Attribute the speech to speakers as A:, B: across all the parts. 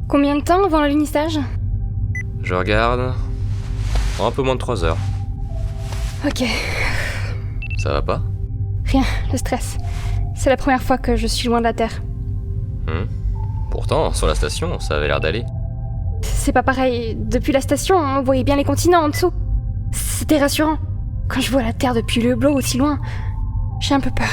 A: Combien de temps avant l'alunissage?
B: Je regarde... un peu moins de 3 heures.
A: Ok.
B: Ça va pas?
A: Rien, le stress. C'est la première fois que je suis loin de la Terre.
B: Pourtant, sur la station, ça avait l'air d'aller.
A: C'est pas pareil. Depuis la station, on voyait bien les continents en dessous. C'était rassurant. Quand je vois la Terre depuis le hublot aussi loin, j'ai un peu peur.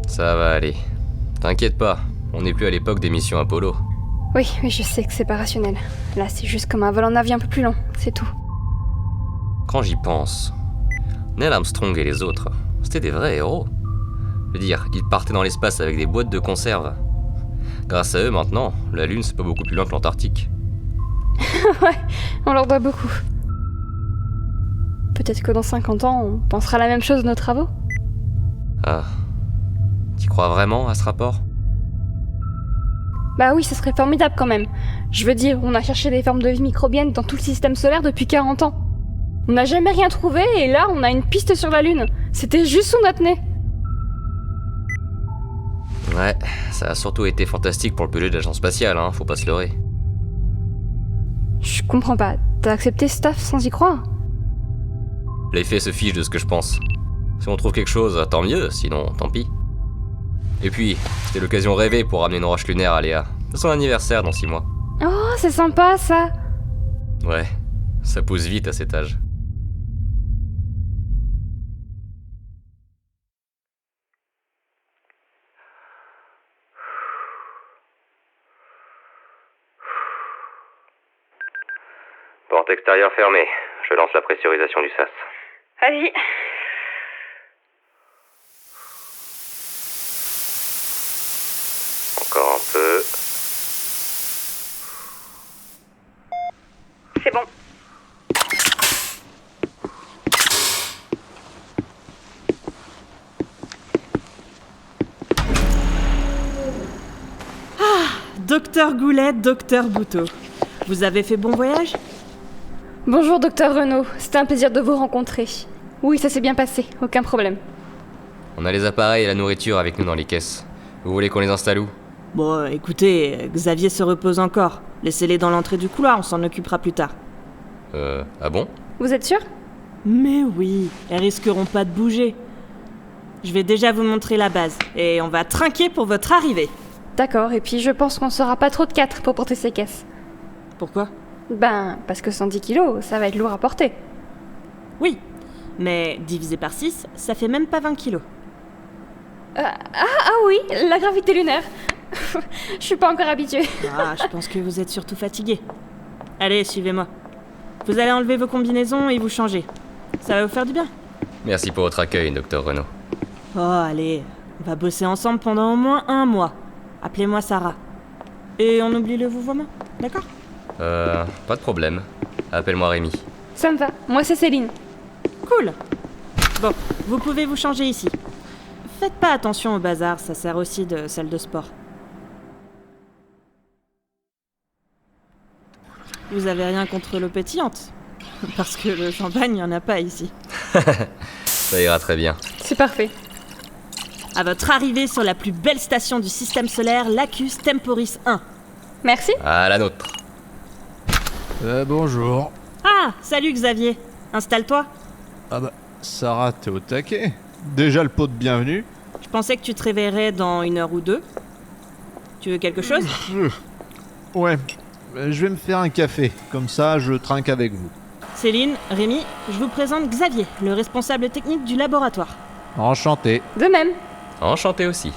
B: Ça va aller. T'inquiète pas, on n'est plus à l'époque des missions Apollo.
A: Oui, je sais que c'est pas rationnel. Là, c'est juste comme un vol en avion un peu plus long, c'est tout.
B: Quand j'y pense, Neil Armstrong et les autres, c'était des vrais héros. Je veux dire, ils partaient dans l'espace avec des boîtes de conserve. Grâce à eux, maintenant, la Lune, c'est pas beaucoup plus loin que l'Antarctique.
A: Ouais, on leur doit beaucoup. Peut-être que dans 50 ans, on pensera la même chose de nos travaux.
B: Ah. T'y crois vraiment à ce rapport?
A: Bah oui, ça serait formidable quand même. Je veux dire, on a cherché des formes de vie microbiennes dans tout le système solaire depuis 40 ans. On n'a jamais rien trouvé et là, on a une piste sur la Lune. C'était juste sous notre nez.
B: Ouais, ça a surtout été fantastique pour le budget de l'agence spatiale, hein, faut pas se leurrer.
A: Je comprends pas. T'as accepté ce taf sans y croire?
B: Les faits se fichent de ce que je pense. Si on trouve quelque chose, tant mieux, sinon tant pis. Et puis, c'était l'occasion rêvée pour ramener une roche lunaire à Léa. C'est son anniversaire dans 6 mois.
A: Oh, c'est sympa ça.
B: Ouais, ça pousse vite à cet âge. Porte extérieure fermée. Je lance la pressurisation du sas.
A: Vas-y.
B: Encore un peu.
A: C'est bon.
C: Docteur Goulet, Docteur Bouteau. Vous avez fait bon voyage?
A: Bonjour, docteur Renaud. C'était un plaisir de vous rencontrer. Oui, ça s'est bien passé. Aucun problème.
B: On a les appareils et la nourriture avec nous dans les caisses. Vous voulez qu'on les installe où?
C: Bon, écoutez, Xavier se repose encore. Laissez-les dans l'entrée du couloir, on s'en occupera plus tard.
B: Ah bon?
A: Vous êtes sûr?
C: Mais oui, elles risqueront pas de bouger. Je vais déjà vous montrer la base, et on va trinquer pour votre arrivée.
A: D'accord, et puis je pense qu'on sera pas trop de 4 pour porter ces caisses.
C: Pourquoi?
A: Ben, parce que 110 kilos, ça va être lourd à porter.
C: Oui, mais divisé par 6, ça fait même pas 20 kilos.
A: Ah oui, la gravité lunaire. Je suis pas encore habituée.
C: Ah, je pense que vous êtes surtout fatigué. Allez, suivez-moi. Vous allez enlever vos combinaisons et vous changer. Ça va vous faire du bien.
B: Merci pour votre accueil, docteur Renaud.
C: Oh, allez, on va bosser ensemble pendant au moins 1 mois. Appelez-moi Sarah. Et on oublie le vouvoiement, d'accord?
B: Pas de problème. Appelle-moi Rémi.
A: Ça me va. Moi, c'est Céline.
C: Cool. Bon, vous pouvez vous changer ici. Faites pas attention au bazar, ça sert aussi de salle de sport. Vous avez rien contre l'eau pétillante? Parce que le champagne, il n'y en a pas ici.
B: Ça ira très bien.
A: C'est parfait.
C: À votre arrivée sur la plus belle station du système solaire, Lacus Temporis 1.
A: Merci.
B: À la nôtre.
D: Bonjour.
C: Ah, salut Xavier. Installe-toi.
D: Ah bah, Sarah, t'es au taquet? Déjà le pot de bienvenue?
C: Je pensais que tu te réveillerais dans 1 heure ou 2. Tu veux quelque chose?
D: Ouais, je vais me faire un café, comme ça je trinque avec vous.
C: Céline, Rémi, je vous présente Xavier, le responsable technique du laboratoire.
D: Enchanté.
A: De même.
B: Enchanté aussi.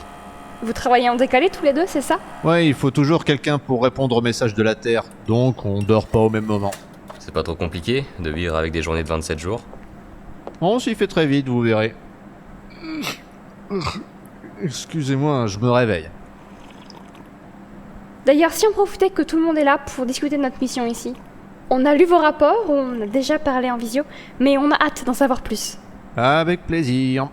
A: Vous travaillez en décalé tous les deux, c'est ça?
D: Ouais, il faut toujours quelqu'un pour répondre aux messages de la Terre, donc on dort pas au même moment.
B: C'est pas trop compliqué de vivre avec des journées de 27 jours?
D: On s'y fait très vite, vous verrez. Excusez-moi, je me réveille.
A: D'ailleurs, si on profitait que tout le monde est là pour discuter de notre mission ici. On a lu vos rapports, on a déjà parlé en visio, mais on a hâte d'en savoir plus.
D: Avec plaisir.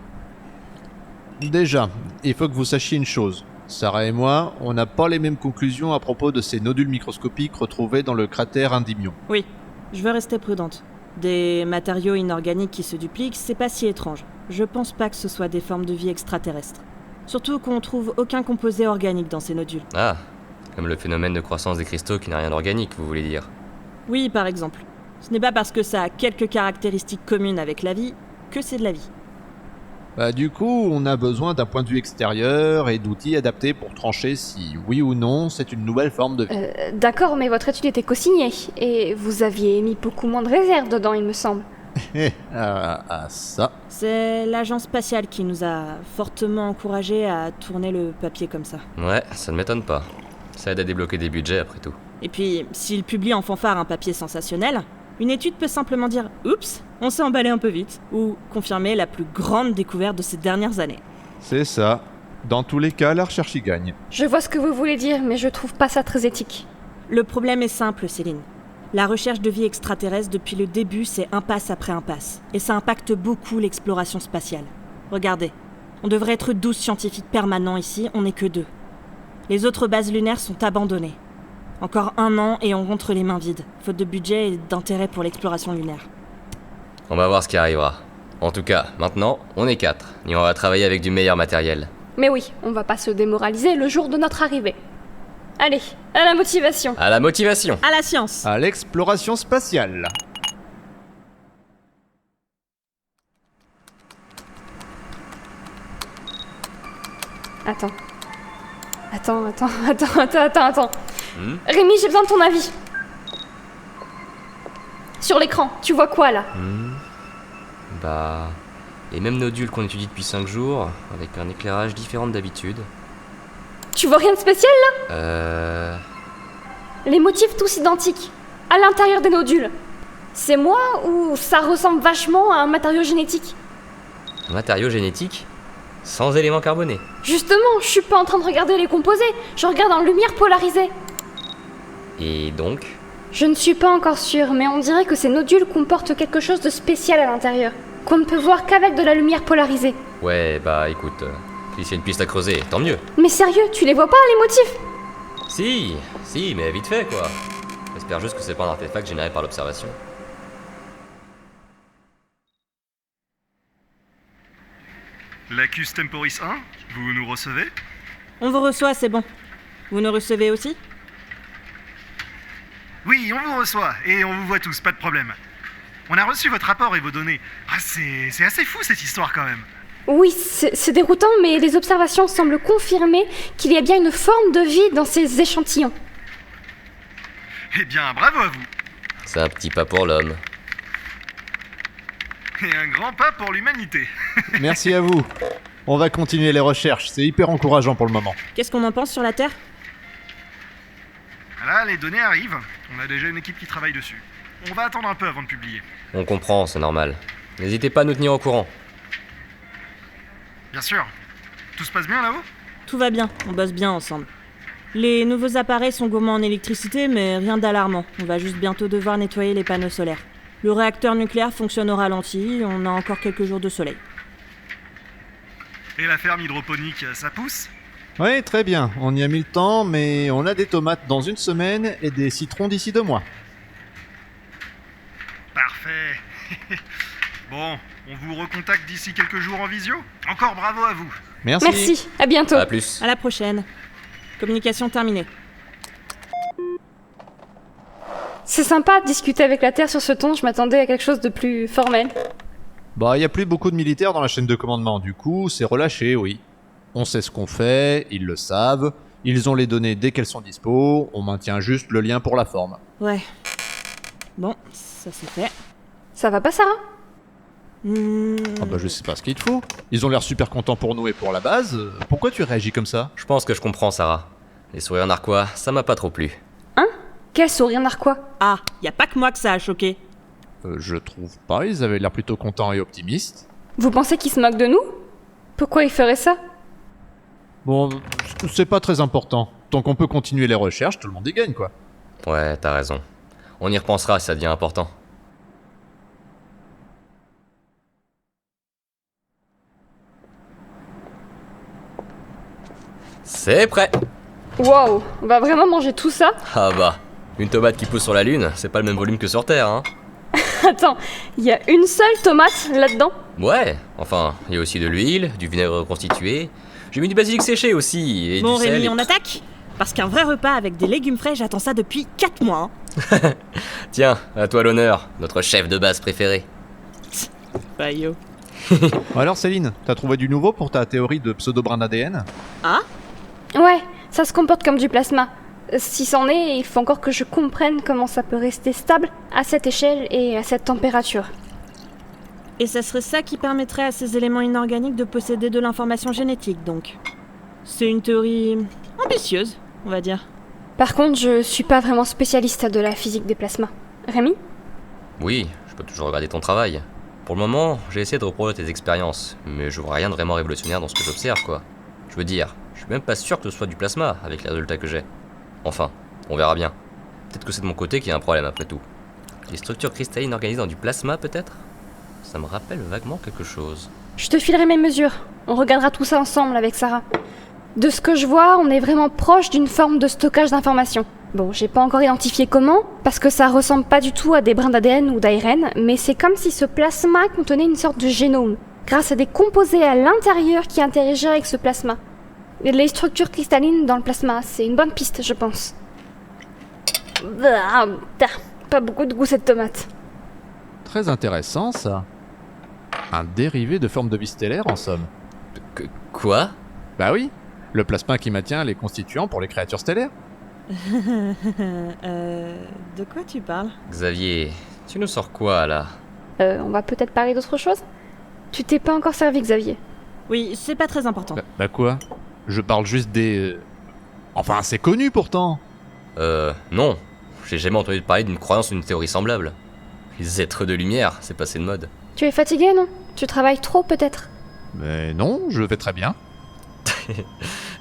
D: Déjà, il faut que vous sachiez une chose. Sarah et moi, on n'a pas les mêmes conclusions à propos de ces nodules microscopiques retrouvés dans le cratère Endymion.
C: Oui, je veux rester prudente. Des matériaux inorganiques qui se dupliquent, c'est pas si étrange. Je pense pas que ce soit des formes de vie extraterrestres. Surtout qu'on trouve aucun composé organique dans ces nodules.
B: Ah, Comme le phénomène de croissance des cristaux qui n'a rien d'organique, vous voulez dire?
C: Oui, par exemple. Ce n'est pas parce que ça a quelques caractéristiques communes avec la vie que c'est de la vie.
D: Bah du coup, on a besoin d'un point de vue extérieur et d'outils adaptés pour trancher si oui ou non c'est une nouvelle forme de vie.
A: D'accord, mais votre étude était co-signée, et vous aviez mis beaucoup moins de réserves dedans, il me semble.
D: Ça.
C: C'est l'agence spatiale qui nous a fortement encouragés à tourner le papier comme ça.
B: Ouais, ça ne m'étonne pas. Ça aide à débloquer des budgets après tout.
C: Et puis, s'il publie en fanfare un papier sensationnel, une étude peut simplement dire « Oups, on s'est emballé un peu vite » ou confirmer la plus grande découverte de ces dernières années.
D: C'est ça. Dans tous les cas, la recherche y gagne.
A: Je vois ce que vous voulez dire, mais je trouve pas ça très éthique.
C: Le problème est simple, Céline. La recherche de vie extraterrestre, depuis le début, c'est impasse après impasse. Et ça impacte beaucoup l'exploration spatiale. Regardez, on devrait être 12 scientifiques permanents ici, on n'est que 2. Les autres bases lunaires sont abandonnées. Encore 1 an et on rentre les mains vides, faute de budget et d'intérêt pour l'exploration lunaire.
B: On va voir ce qui arrivera. En tout cas, maintenant, on est 4, et on va travailler avec du meilleur matériel.
A: Mais oui, on va pas se démoraliser le jour de notre arrivée. Allez, à la motivation.
B: À la motivation!
C: À la science!
D: À l'exploration spatiale.
A: Attends. Attends. Rémi, j'ai besoin de ton avis. Sur l'écran, tu vois quoi là?
B: Bah... les mêmes nodules qu'on étudie depuis 5 jours, avec un éclairage différent d'habitude.
A: Tu vois rien de spécial là? Les motifs tous identiques, à l'intérieur des nodules. C'est moi ou ça ressemble vachement à un matériau génétique?
B: Un matériau génétique? Sans éléments carbonés.
A: Justement, je suis pas en train de regarder les composés, je regarde en lumière polarisée.
B: Et donc?
A: Je ne suis pas encore sûre, mais on dirait que ces nodules comportent quelque chose de spécial à l'intérieur, qu'on ne peut voir qu'avec de la lumière polarisée.
B: Ouais, bah écoute, s'il y a une piste à creuser, tant mieux.
A: Mais sérieux, tu les vois pas les motifs?
B: Si, mais vite fait quoi. J'espère juste que c'est pas un artefact généré par l'observation.
E: Lacus Temporis 1, vous nous recevez?
C: On vous reçoit, c'est bon. Vous nous recevez aussi?
E: Oui, on vous reçoit, et on vous voit tous, pas de problème. On a reçu votre rapport et vos données. Ah, c'est assez fou cette histoire quand même.
A: Oui, c'est déroutant, mais les observations semblent confirmer qu'il y a bien une forme de vie dans ces échantillons.
E: Eh bien, bravo à vous.
B: C'est un petit pas pour l'homme.
E: Et un grand pas pour l'humanité.
D: Merci à vous. On va continuer les recherches, c'est hyper encourageant pour le moment.
C: Qu'est-ce qu'on en pense sur la Terre?
E: Là, les données arrivent. On a déjà une équipe qui travaille dessus. On va attendre un peu avant de publier.
B: On comprend, c'est normal. N'hésitez pas à nous tenir au courant.
E: Bien sûr. Tout se passe bien là-haut?
C: Tout va bien, on bosse bien ensemble. Les nouveaux appareils sont gourmands en électricité, mais rien d'alarmant. On va juste bientôt devoir nettoyer les panneaux solaires. Le réacteur nucléaire fonctionne au ralenti, on a encore quelques jours de soleil.
E: Et la ferme hydroponique, ça pousse?
D: Oui, très bien. On y a mis le temps, mais on a des tomates dans 1 semaine et des citrons d'ici 2 mois.
E: Parfait. Bon, on vous recontacte d'ici quelques jours en visio. Encore bravo à vous.
A: Merci, à bientôt.
B: À plus.
C: À la prochaine. Communication terminée.
A: C'est sympa de discuter avec la Terre sur ce ton, je m'attendais à quelque chose de plus formel.
D: Bah, y a plus beaucoup de militaires dans la chaîne de commandement, du coup, c'est relâché, oui. On sait ce qu'on fait, ils le savent, ils ont les données dès qu'elles sont dispo, on maintient juste le lien pour la forme.
C: Ouais. Bon, ça c'est fait.
A: Ça va pas, Sarah?
D: Ah bah je sais pas ce qu'il te faut. Ils ont l'air super contents pour nous et pour la base, pourquoi tu réagis comme ça?
B: Je pense que je comprends, Sarah. Les sourires narquois, ça m'a pas trop plu.
A: Hein? Quel sourire narquois?
C: Ah, y a pas que moi que ça a choqué.
D: Je trouve pas, ils avaient l'air plutôt contents et optimistes.
A: Vous pensez qu'ils se moquent de nous? Pourquoi ils feraient ça?
D: Bon, c'est pas très important. Tant qu'on peut continuer les recherches, tout le monde y gagne, quoi.
B: Ouais, t'as raison. On y repensera si ça devient important. C'est prêt!
A: Wow, on va vraiment manger tout ça?
B: Ah bah, une tomate qui pousse sur la Lune, c'est pas le même volume que sur Terre, hein?
A: Attends, il y a une seule tomate là-dedans?
B: Ouais, enfin, il y a aussi de l'huile, du vinaigre reconstitué. J'ai mis du basilic séché aussi, et
C: Bon
B: du sel.
C: Rémi, on attaque? Parce qu'un vrai repas avec des légumes frais, j'attends ça depuis 4 mois. Hein.
B: Tiens, à toi l'honneur, notre chef de base préféré.
C: Bah yo.
D: Alors Céline, t'as trouvé du nouveau pour ta théorie de pseudo-brin d'ADN?
C: Ah?
A: Ouais, ça se comporte comme du plasma. Si c'en est, il faut encore que je comprenne comment ça peut rester stable à cette échelle et à cette température.
C: Et ça serait ça qui permettrait à ces éléments inorganiques de posséder de l'information génétique, donc. C'est une théorie ambitieuse, on va dire.
A: Par contre, je suis pas vraiment spécialiste de la physique des plasmas. Rémi?
B: Oui, je peux toujours regarder ton travail. Pour le moment, j'ai essayé de reproduire tes expériences, mais je vois rien de vraiment révolutionnaire dans ce que j'observe, quoi. Je veux dire, je suis même pas sûr que ce soit du plasma avec les résultats que j'ai. Enfin, on verra bien. Peut-être que c'est de mon côté qu'il y a un problème après tout. Les structures cristallines organisées dans du plasma, peut-être? Ça me rappelle vaguement quelque chose.
A: Je te filerai mes mesures. On regardera tout ça ensemble avec Sarah. De ce que je vois, on est vraiment proche d'une forme de stockage d'informations. Bon, j'ai pas encore identifié comment, parce que ça ressemble pas du tout à des brins d'ADN ou d'ARN, mais c'est comme si ce plasma contenait une sorte de génome, grâce à des composés à l'intérieur qui interagiraient avec ce plasma. Les structures cristallines dans le plasma, c'est une bonne piste, je pense. Ah, pas beaucoup de goût cette tomate.
D: Très intéressant ça. Un dérivé de forme de vie stellaire en somme.
B: Quoi?
D: Bah oui, le plasma qui maintient les constituants pour les créatures stellaires.
C: De quoi tu parles?
B: Xavier, tu nous sors quoi, là?
A: On va peut-être parler d'autre chose? Tu t'es pas encore servi, Xavier.
C: Oui, c'est pas très important.
D: Bah quoi? Je parle juste des... Enfin, c'est connu pourtant.
B: Non. J'ai jamais entendu parler d'une croyance ou d'une théorie semblable. Les êtres de lumière, c'est passé de mode.
A: Tu es fatigué, non? Tu travailles trop, peut-être?
D: Mais non, je vais très bien.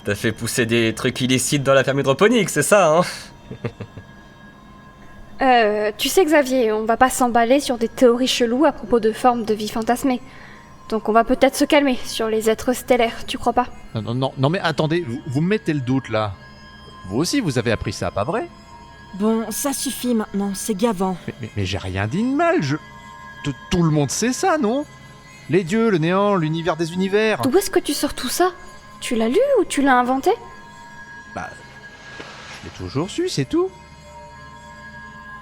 B: T'as fait pousser des trucs illicites dans la ferme hydroponique, c'est ça, hein?
A: Tu sais, Xavier, on va pas s'emballer sur des théories cheloues à propos de formes de vie fantasmées. Donc on va peut-être se calmer sur les êtres stellaires, tu crois pas?
D: Non, mais attendez, vous me mettez le doute là. Vous aussi, vous avez appris ça, pas vrai?
C: Bon, ça suffit maintenant, c'est gavant.
D: Mais j'ai rien dit de mal, tout le monde sait ça, non? Les dieux, le néant, l'univers des univers.
A: D'où est-ce que tu sors tout ça? Tu l'as lu ou tu l'as inventé?
D: Bah, je l'ai toujours su, c'est tout.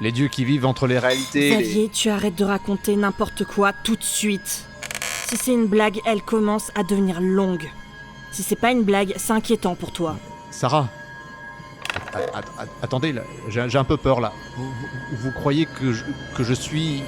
D: Les dieux qui vivent entre les réalités...
C: Xavier, tu arrêtes de raconter n'importe quoi tout de suite. Si c'est une blague, elle commence à devenir longue. Si c'est pas une blague, c'est inquiétant pour toi.
D: Sarah, attendez, là, j'ai un peu peur là. Vous croyez que je suis...